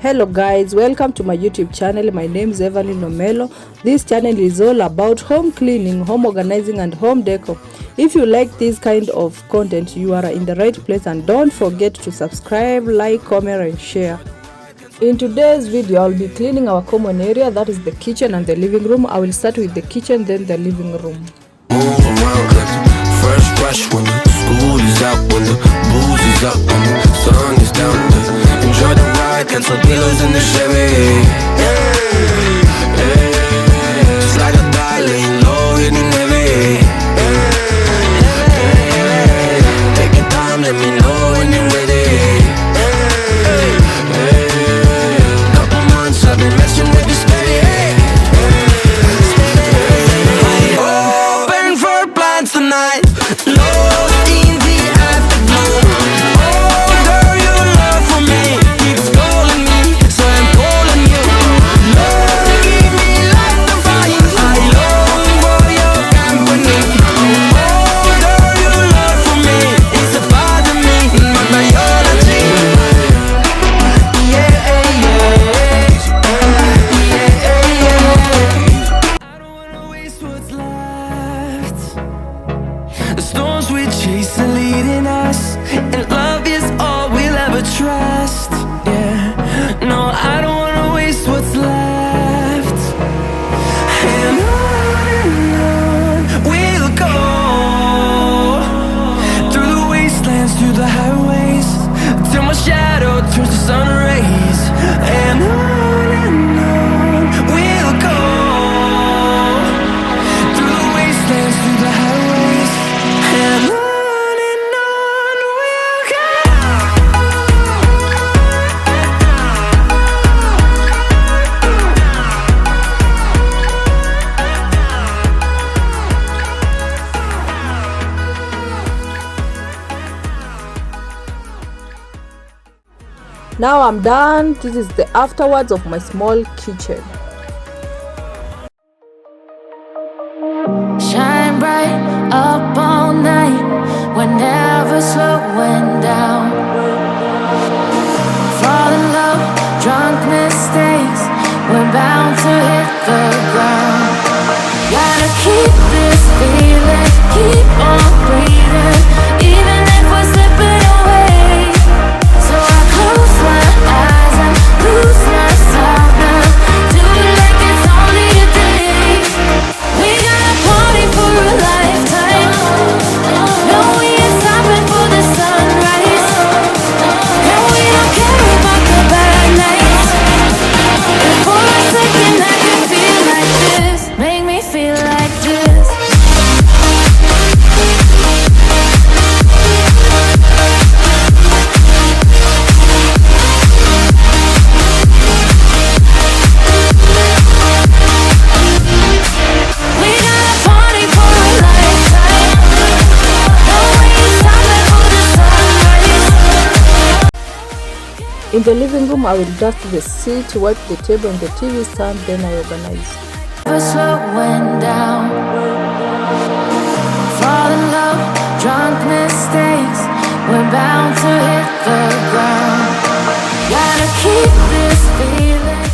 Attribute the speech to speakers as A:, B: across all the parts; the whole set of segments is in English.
A: Hello guys, welcome to my YouTube channel. My name is Evelyn Omelo. This channel is all about home cleaning, home organizing and home decor. If you like this kind of content, you are in the right place, and don't forget to subscribe, like, comment and share. In today's video, I'll be cleaning our common area, that is the kitchen and the living room. I will start with the kitchen, then the living room.
B: First brush when the school is out, when the booze is up, when the sun is down. Enjoy the ride, cancel dealers in the Chevy. Slide a dial, low, hitting heavy. Take your time, let me know when you're ready. Couple months I've been messing with this baby. Open for plans tonight.
C: The storms we chase are leading us, and love is all we'll ever trust. Yeah, no, I don't wanna waste what's left. And on we'll go, through the wastelands, through the highways, till my shadow turns to sun rays. And on we'll go, through the wastelands, through the highways. And on we'll go.
A: Now I'm done. This is the afterwards of my small kitchen.
D: Shine bright up all night, we're never slowing down. Fall in love, drunk mistakes, we're bound to hit the ground. Gotta keep this feeling, keep on breathing, even if we're slipping away. So I close my eyes and lose myself now, do it like it's only a day. We got a party for a lifetime. No, we ain't stopping for the sunrise. And we don't care about the bad nights. And for a second I can feel like this. Make me feel like this. We got a party for a lifetime. No, we ain't stopping for the sunrise.
A: In the living room, I will dust the seat, wipe the table and the TV stand, then I organize.
D: We're slowing down. Fall in love, drunk mistakes, we're bound to hit the ground. Gotta keep this feeling.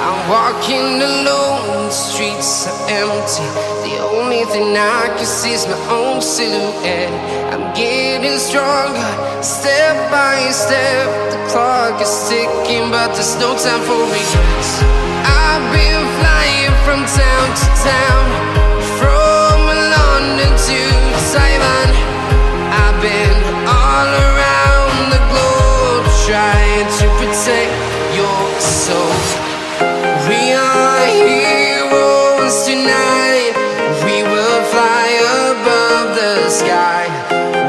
B: I'm walking alone, the streets are empty. The only thing I can see is my own silhouette. I'm getting stronger, step by step. The clock is ticking, but there's no time for regrets. I've been flying from town to town, from London to Taiwan. I've been all around the globe, trying to protect your soul. We are heroes tonight. We will fly above the sky.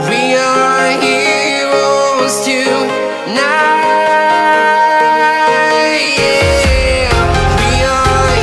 B: We are heroes tonight. Yeah. We are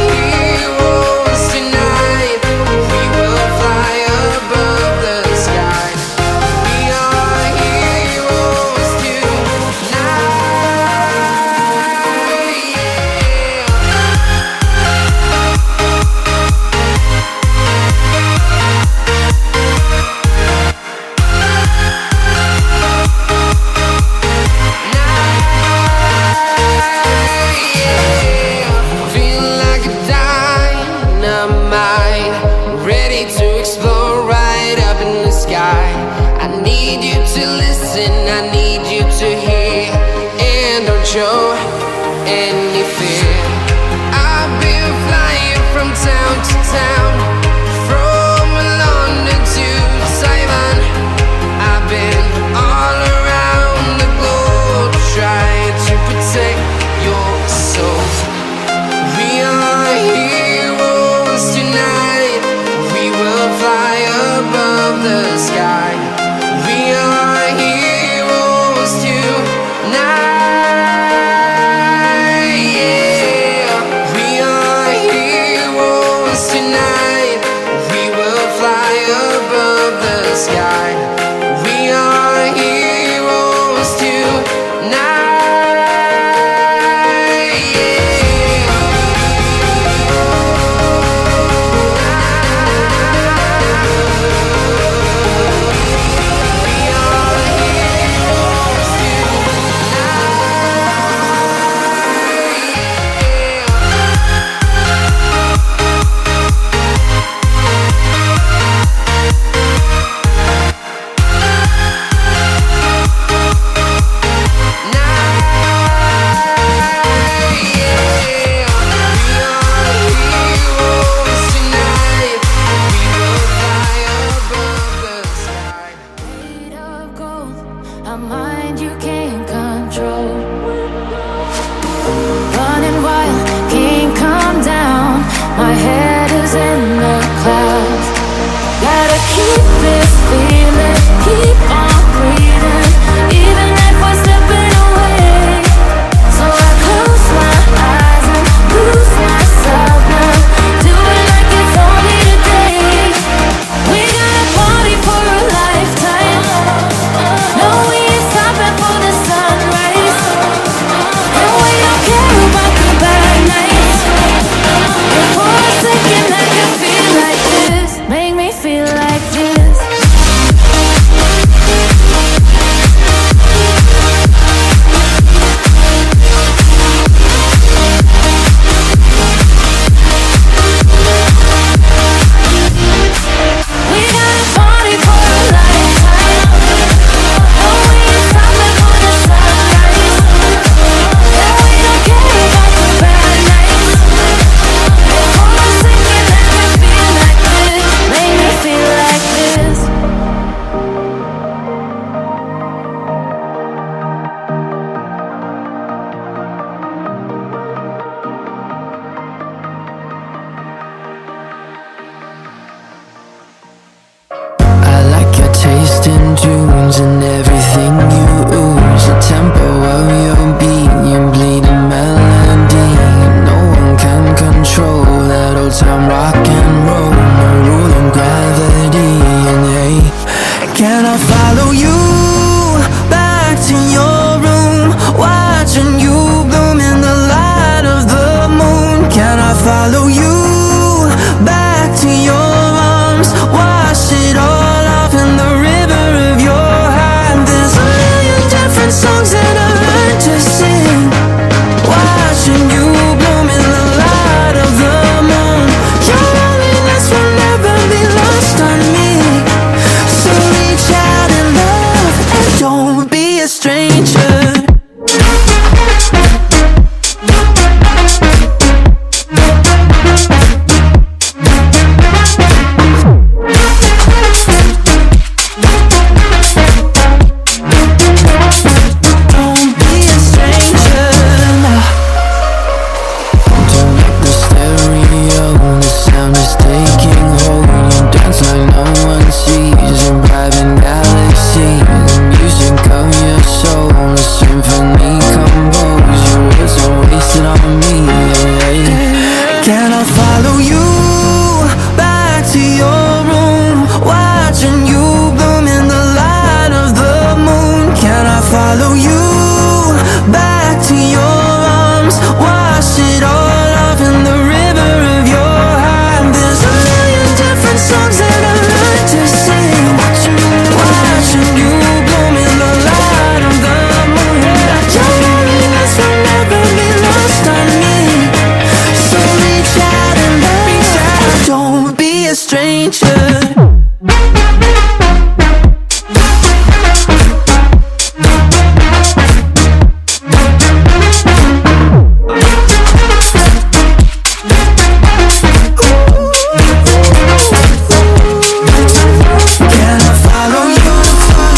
C: change in everything you ooze. The tempo of your beat, your bleeding melody. No one can control that old time rock and roll. No ruling gravity. And hey, can I follow you back to your room, watching you bloom in the light of the moon? Can I follow you back to your arms, wash it all off in the river of your heart? There's a million different songs that I learned to sing, watching you bloom in the light of the moon. Your loneliness will never be lost on me, so reach out and love, and don't be a stranger. Can I follow you back to your room, watching you bloom in the light of the moon? Can I follow you back to your arms, wash it all off in the river of your heart? There's a million different songs that I learned to sing, watching you bloom in the light of the moon. Your loneliness will never be lost on me, so reach out and love, don't be a stranger.